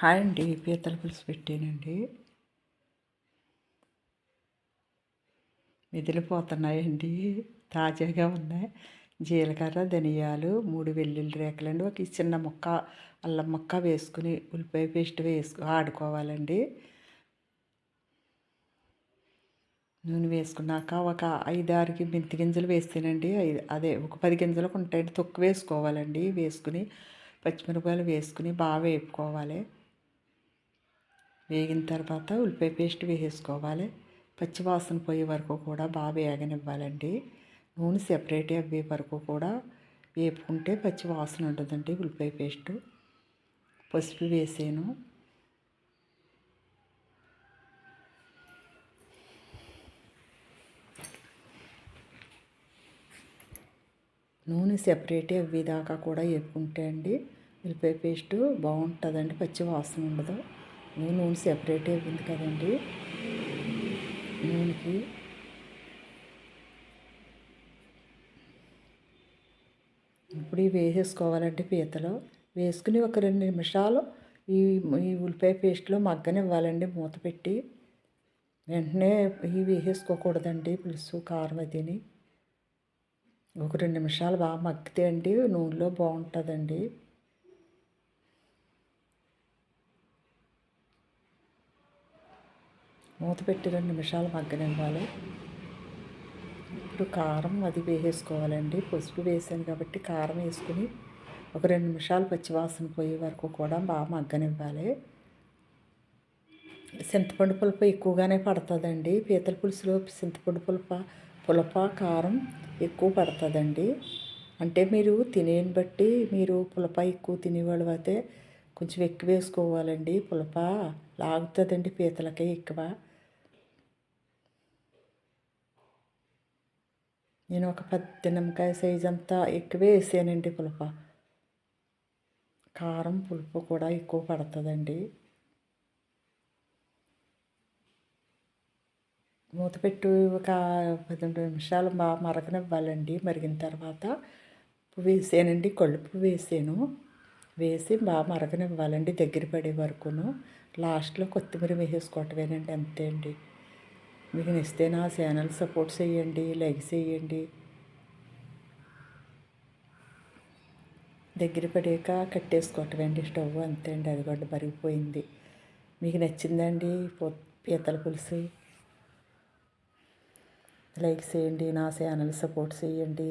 Hi అండి, పీతల పులుసు పెట్టానండి. మిదిలిపోతున్నాయండి, తాజాగా ఉన్నాయి. జీలకర్ర, ధనియాలు, 3 వెల్లుల్లి రేకలండి, ఒక చిన్న ముక్క అల్లం ముక్క వేసుకుని ఉల్లిపాయ పేస్ట్ ఆడుకోవాలండి. నూనె వేసుకున్నాక ఒక 5-6 మెంతి గింజలు వేస్తేనండి, అదే ఒక 10 గింజలకు ఉంటాయండి, తొక్కు వేసుకోవాలండి. వేసుకుని పచ్చిమిరపకాయలు వేసుకుని బాగా వేపుకోవాలి. వేగిన తర్వాత ఉల్లిపాయ పేస్ట్ వేసేసుకోవాలి. పచ్చివాసన పోయే వరకు కూడా బాగా వేగనివ్వాలండి. నూనె సెపరేట్ అయ్యే వరకు కూడా వేపుకుంటే పచ్చి వాసన ఉంటుందండి. ఉల్లిపాయ పేస్టు, పసుపు వేసాను. నూనె సెపరేట్ అయ్యేదాకా కూడా వేపుకుంటే అండి ఉల్లిపాయ పేస్టు బాగుంటుందండి, పచ్చి వాసన ఉండదు. నూనె సెపరేట్ అయ్యింది కదండి. నూనెకి ఇప్పుడు ఇవి వేసేసుకోవాలండి. పీతలు వేసుకుని ఒక 2 నిమిషాలు ఈ ఈ ఉల్లిపాయ పేస్ట్లో మగ్గనివ్వాలండి. మూత పెట్టి వెంటనే ఇవి వేసేసుకోకూడదండి. పులుసు కారం అదిని ఒక 2 నిమిషాలు బాగా మగ్గితే అండి నూనెలో బాగుంటుందండి. మూత పెట్టి 2 నిమిషాలు మగ్గనివ్వాలి. ఇప్పుడు కారం అది వేసేసుకోవాలండి. పసుపు వేసాను కాబట్టి కారం వేసుకుని ఒక 2 నిమిషాలు పచ్చివాసన పోయే వరకు కూడా బాగా మగ్గనివ్వాలి. చింతపండు పులుపు ఎక్కువగానే పడుతుందండి. పీతల పులుసులో చింతపండు పులప కారం ఎక్కువ పడుతుందండి. అంటే మీరు తినేని బట్టి, మీరు పులప ఎక్కువ తినేవాళ్ళు అయితే కొంచెం ఎక్కువ వేసుకోవాలండి. పులప లాగుతుందండి పీతలకి ఎక్కువ. నేను ఒక 10 నిమ్మకాయ సైజ్ అంతా ఎక్కువే వేసానండి. పులప కారం పులుపు కూడా ఎక్కువ పడుతుందండి. మూత పెట్టి ఒక 10 నిమిషాలు బాగా మరగనివ్వాలండి. మరిగిన తర్వాత ఉప్పు వేసానండి, కళ్ళుప్పు వేసాను. వేసి బాగా మరగనివ్వాలండి దగ్గర పడే వరకును. లాస్ట్లో కొత్తిమీర వేసేసుకోవటమేనండి, అంతే అండి. మీకు నచ్చితే నా ఛానల్ సపోర్ట్ చేయండి, లైక్ చేయండి. దగ్గర పడాక కట్టేసుకోవటమండి స్టవ్, అంతే అండి. అది కూడా మరిగిపోయింది. మీకు నచ్చిందండి పీతల పులుసు? లైక్ చేయండి, నా ఛానల్ సపోర్ట్ చేయండి.